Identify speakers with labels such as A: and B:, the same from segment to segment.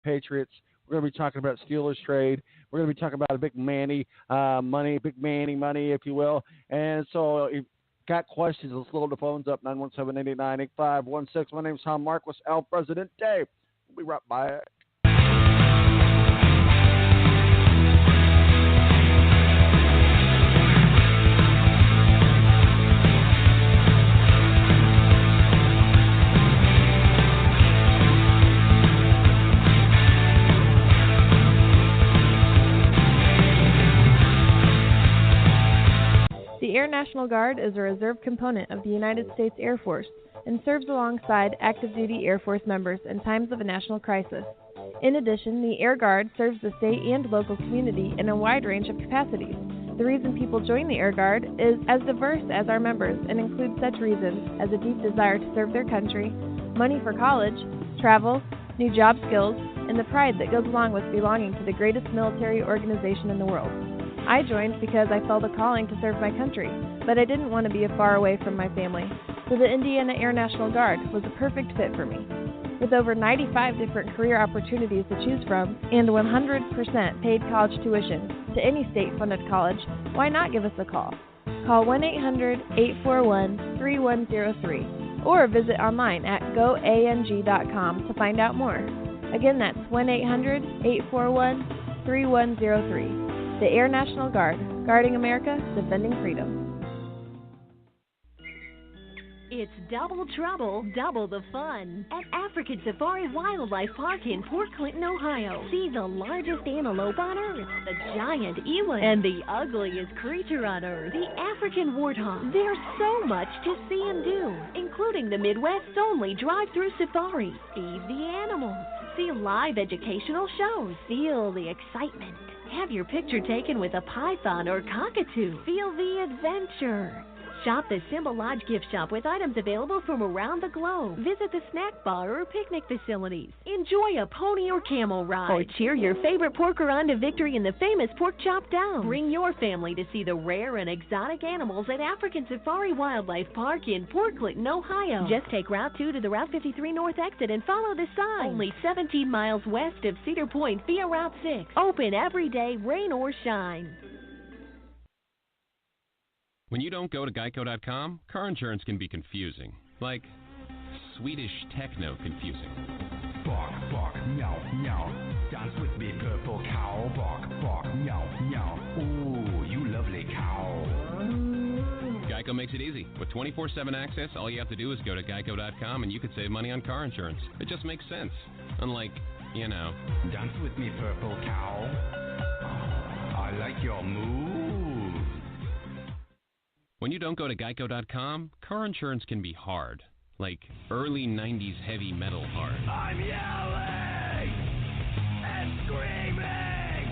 A: Patriots. We're going to be talking about Steelers trade. We're going to be talking about a big Manny big Manny money, if you will. And so if got questions, let's load the phones up, 917-889-8516. My name's Tom Marquis, El Presidente. We'll be right back.
B: The Air National Guard is a reserve component of the United States Air Force and serves alongside active duty Air Force members in times of a national crisis. In addition, the Air Guard serves the state and local community in a wide range of capacities. The reason people join the Air Guard is as diverse as our members and includes such reasons as a deep desire to serve their country, money for college, travel, new job skills, and the pride that goes along with belonging to the greatest military organization in the world. I joined because I felt a calling to serve my country, but I didn't want to be far away from my family, so the Indiana Air National Guard was a perfect fit for me. With over 95 different career opportunities to choose from and 100% paid college tuition to any state-funded college, why not give us a call? Call 1-800-841-3103 or visit online at goang.com to find out more. Again, that's 1-800-841-3103. The Air National Guard, guarding America, defending freedom.
C: It's double trouble, double the fun at African Safari Wildlife Park in Port Clinton, Ohio. See the largest antelope on Earth, the giant eland, and the ugliest creature on Earth, the African warthog. There's so much to see and do, including the Midwest's only drive-through safari. Feed the animals, see live educational shows, feel the excitement. Have your picture taken with a python or cockatoo. Feel the adventure. Shop the Simba Lodge gift shop with items available from around the globe. Visit the snack bar or picnic facilities. Enjoy a pony or camel ride. Or cheer your favorite porker on to victory in the famous Pork Chop Down. Bring your family to see the rare and exotic animals at African Safari Wildlife Park in Port Clinton, Ohio. Just take Route 2 to the Route 53 North exit and follow the sign. Only 17 miles west of Cedar Point via Route 6. Open every day, rain or shine.
D: When you don't go to Geico.com, car insurance can be confusing. Like Swedish techno confusing.
E: Bark, bark, meow, meow. Dance with me, purple cow. Bark, bark, meow, meow. Ooh, you lovely cow.
D: Geico makes it easy. With 24/7 access, all you have to do is go to Geico.com and you could save money on car insurance. It just makes sense. Unlike,
E: Dance with me, purple cow. I like your moves.
D: When you don't go to Geico.com, car insurance can be hard. Like early 90s heavy metal hard.
E: I'm yelling and screaming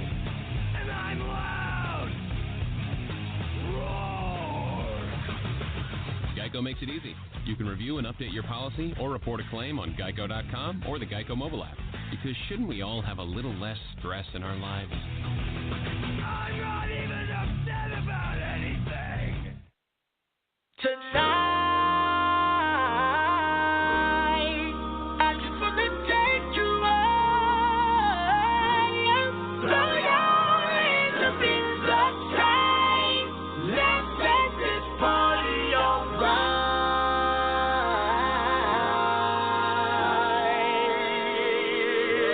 E: and I'm loud. Roar.
D: Geico makes it easy. You can review and update your policy or report a claim on Geico.com or the Geico mobile app. Because shouldn't we all have a little less stress in our lives?
E: I'm not even upset about anything. Tonight, I just want to take you away. Blow your hands up in the sky. Let's set this party alright.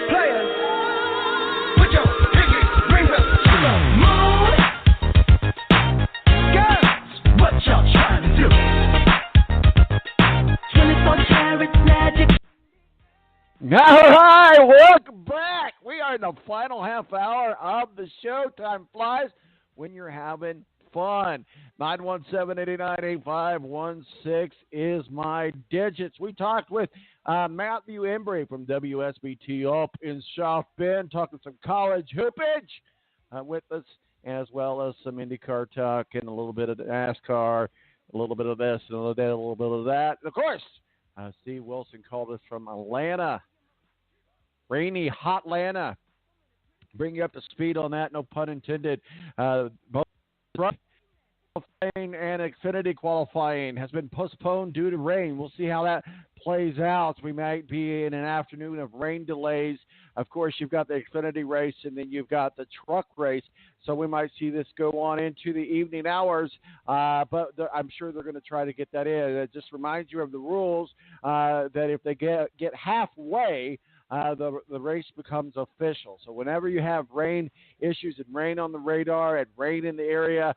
E: Players, put your pinky rings up to the moon. Girls, what y'all trying to do? 24 karat magic.
A: All right, welcome back. We are in the final half hour of the show. Time flies when you're having fun. 917-889-8516 is my digits. We talked with Matthew Embury from WSBT up in South Bend, talking some college hoopage with us, as well as some Indy Car talk and a little bit of NASCAR, a little bit of this, and a little bit of that. And of course, Steve Wilson called us from Atlanta. Rainy, hot Atlanta. Bring you up to speed on that, no pun intended. Both qualifying and Xfinity qualifying has been postponed due to rain. We'll see how that plays out. We might be in an afternoon of rain delays. Of course, you've got the Xfinity race, and then you've got the truck race. So we might see this go on into the evening hours, but I'm sure they're going to try to get that in. It just reminds you of the rules that if they get halfway, the race becomes official. So whenever you have rain issues and rain on the radar and rain in the area,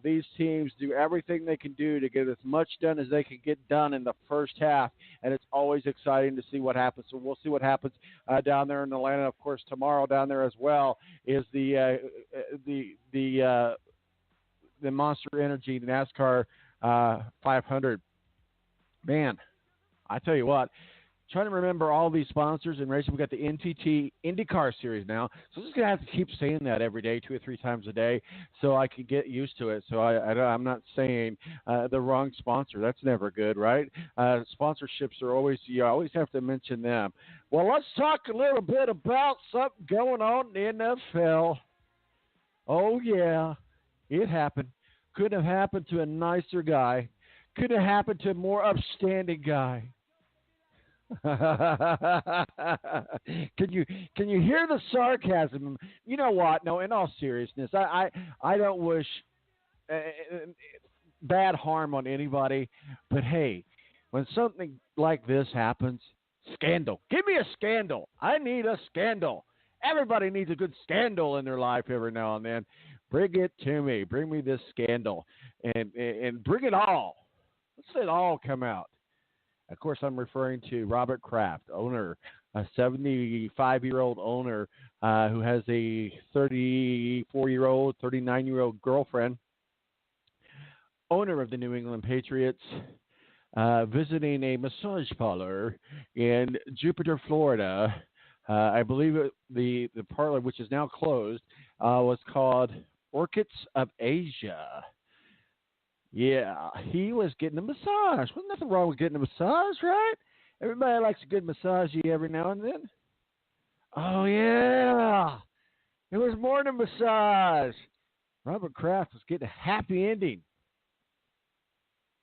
A: these teams do everything they can do to get as much done as they can get done in the first half, and it's always exciting to see what happens. So we'll see what happens down there in Atlanta. Of course, tomorrow down there as well is the Monster Energy NASCAR 500. Man, I tell you what. Trying to remember all these sponsors and racing. We got the NTT Indy Car series now, so I'm just gonna have to keep saying that every day, 2 or 3 times a day, so I can get used to it. So I'm not saying the wrong sponsor. That's never good, right? Sponsorships are always, you always have to mention them. Well, let's talk a little bit about something going on in the NFL. Oh yeah, it happened. Could have happened to a nicer guy. Could have happened to a more upstanding guy. Can you hear the sarcasm? You know what? No, in all seriousness, I don't wish bad harm on anybody, but hey, when something like this happens, scandal. Give me a scandal. I need a scandal. Everybody needs a good scandal in their life every now and then. Bring it to me. Bring me this scandal, and bring it all. Let's it all come out. Of course, I'm referring to Robert Kraft, owner, a 75-year-old owner who has a 34-year-old, 39-year-old girlfriend, owner of the New England Patriots, visiting a massage parlor in Jupiter, Florida. I believe the parlor, which is now closed, was called Orchids of Asia. Yeah, he was getting a massage. Wasn't nothing wrong with getting a massage, right? Everybody likes a good massage every now and then. Oh, yeah. It was more than massage. Robert Kraft was getting a happy ending.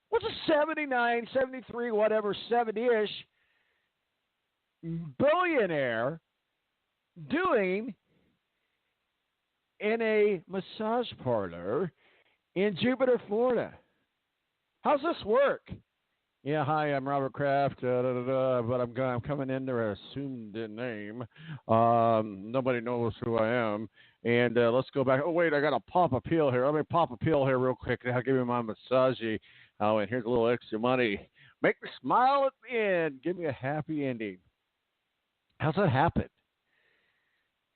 A: What's a 79, 73, whatever, 70-ish billionaire doing in a massage parlor in Jupiter, Florida? How's this work? Yeah, hi, I'm Robert Kraft, but I'm coming in their assumed name. Nobody knows who I am. And let's go back. Oh, wait, I got to pop a pill here. Let me pop a pill here real quick. I'll give you my massage. Oh, and here's a little extra money. Make me smile at the end. Give me a happy ending. How's that happen?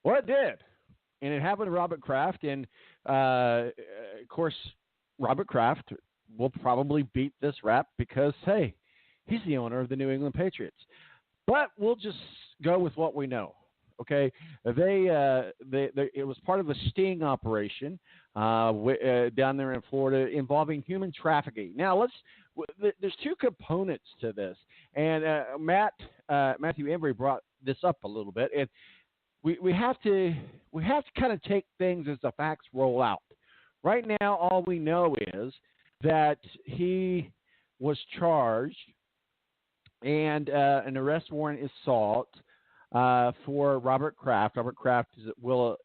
A: Well, it did. And it happened to Robert Kraft. And, of course, Robert Kraft will probably beat this rap because, hey, he's the owner of the New England Patriots. But we'll just go with what we know. Okay, it was part of a sting operation down there in Florida involving human trafficking. Now there's two components to this, and Matthew Embury brought this up a little bit, and we have to kind of take things as the facts roll out. Right now, all we know is that he was charged, and an arrest warrant is sought for Robert Kraft. Robert Kraft will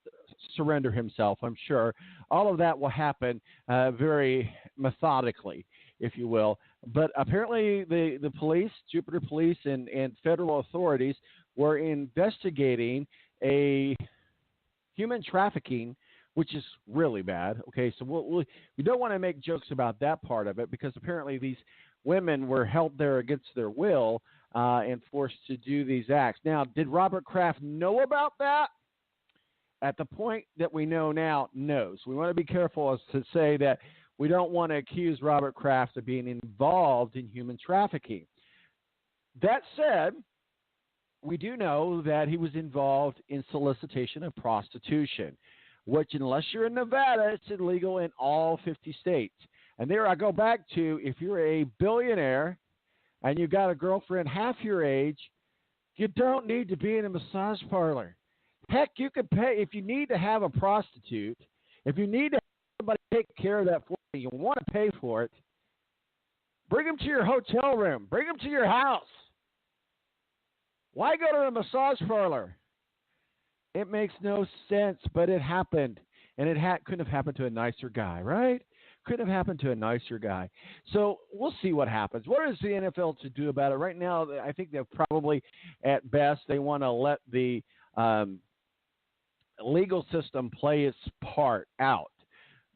A: surrender himself, I'm sure. All of that will happen very methodically, if you will. But apparently the police, Jupiter Police, and federal authorities were investigating a human trafficking, which is really bad. Okay, so we don't want to make jokes about that part of it because apparently these women were held there against their will and forced to do these acts. Now, did Robert Kraft know about that? At the point that we know now, no. So we want to be careful as to say that we don't want to accuse Robert Kraft of being involved in human trafficking. That said, we do know that he was involved in solicitation of prostitution, which unless you're in Nevada, it's illegal in all 50 states. And there I go back to, if you're a billionaire and you've got a girlfriend half your age, you don't need to be in a massage parlor. Heck, you could pay, if you need to have a prostitute, if you need to have somebody take care of that for you want to pay for it, bring them to your hotel room. Bring them to your house. Why go to a massage parlor? It makes no sense, but it happened. And it couldn't have happened to a nicer guy, right? Couldn't have happened to a nicer guy. So we'll see what happens. What is the NFL to do about it? Right now, I think they're probably, at best, they want to let the legal system play its part out.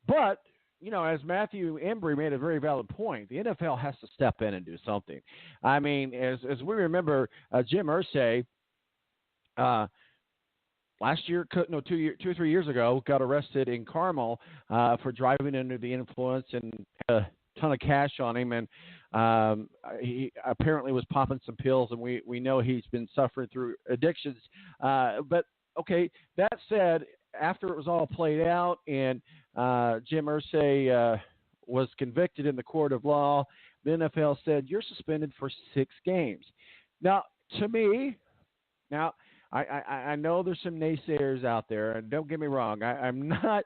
A: But, as Matthew Embury made a very valid point, the NFL has to step in and do something. I mean, as we remember, Jim Irsay, last year, 2 or 3 years ago, got arrested in Carmel for driving under the influence and had a ton of cash on him. And he apparently was popping some pills, and we know he's been suffering through addictions. But, okay, that said, after it was all played out and Jim Irsay was convicted in the court of law, the NFL said, you're suspended for 6 games. Now, to me, I know there's some naysayers out there, and don't get me wrong, I'm not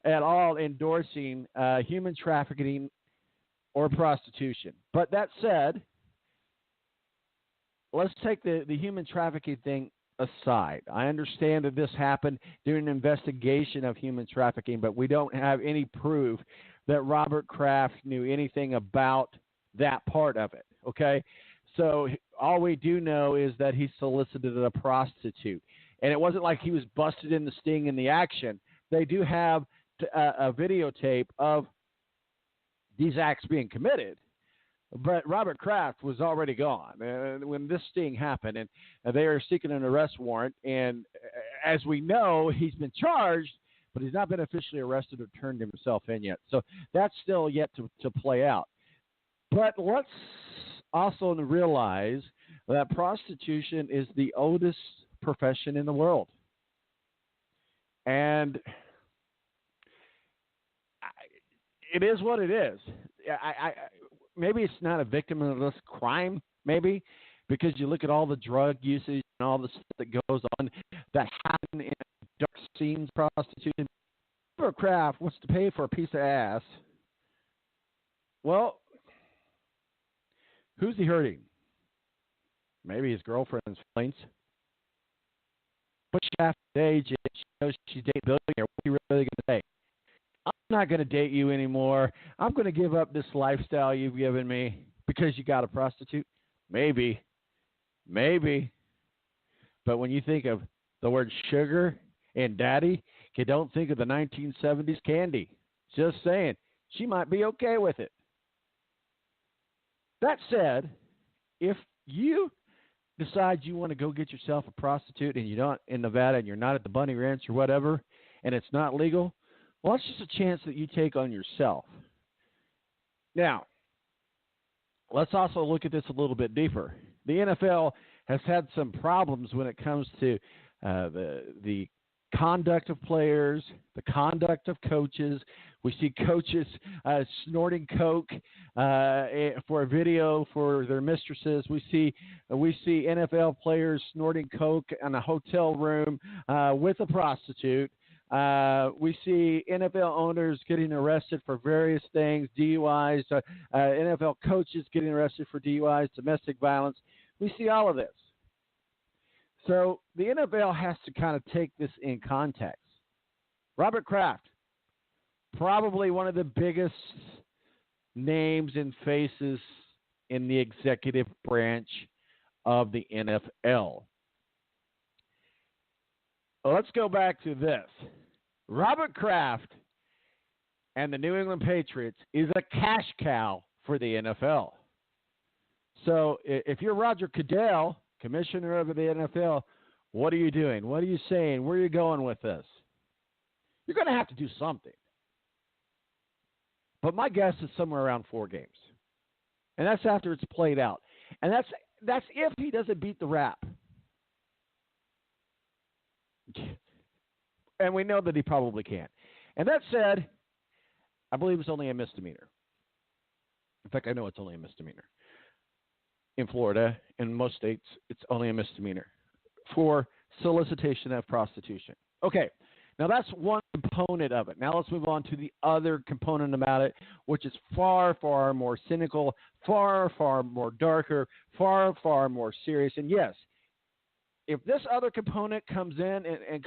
A: at all endorsing human trafficking or prostitution. But that said, let's take the human trafficking thing aside. I understand that this happened during an investigation of human trafficking, but we don't have any proof that Robert Kraft knew anything about that part of it, okay? So all we do know is that he solicited a prostitute. And it wasn't like he was busted in the sting in the action. They do have a videotape of these acts being committed. But Robert Kraft was already gone when this sting happened. And they are seeking an arrest warrant. And as we know, he's been charged, but he's not been officially arrested or turned himself in yet. So that's still yet to play out. But let's also realize that prostitution is the oldest profession in the world. And it is what it is. Maybe it's not a victimless crime, maybe, because you look at all the drug usage and all the stuff that goes on that happen in dark scenes prostitution. Robert Kraft wants to pay for a piece of ass. Well, who's he hurting? Maybe his girlfriend's feelings. But she's half the age and she knows she's dating a billionaire. What are you really going to say? I'm not going to date you anymore. I'm going to give up this lifestyle you've given me because you got a prostitute. Maybe. But when you think of the word sugar and daddy, you don't think of the 1970s candy. Just saying. She might be okay with it. That said, if you decide you want to go get yourself a prostitute and you're not in Nevada and you're not at the Bunny Ranch or whatever, and it's not legal, well, that's just a chance that you take on yourself. Now, let's also look at this a little bit deeper. The NFL has had some problems when it comes to the conduct of players, the conduct of coaches. We see coaches snorting coke for a video for their mistresses. We see NFL players snorting coke in a hotel room with a prostitute. We see NFL owners getting arrested for various things, DUIs, NFL coaches getting arrested for DUIs, domestic violence. We see all of this. So the NFL has to kind of take this in context. Robert Kraft, probably one of the biggest names and faces in the executive branch of the NFL. Let's go back to this. Robert Kraft and the New England Patriots is a cash cow for the NFL. So if you're Roger Goodell, commissioner of the NFL, what are you doing? What are you saying? Where are you going with this? You're going to have to do something. But my guess is somewhere around 4 games. And that's after it's played out. And that's if he doesn't beat the rap. And we know that he probably can't. And that said, I believe it's only a misdemeanor. In fact, I know it's only a misdemeanor. In Florida, in most states, it's only a misdemeanor for solicitation of prostitution. Okay, Now, that's one component of it. Now, let's move on to the other component about it, which is far, far more cynical, far, far more darker, far, far more serious. And yes, if this other component comes in and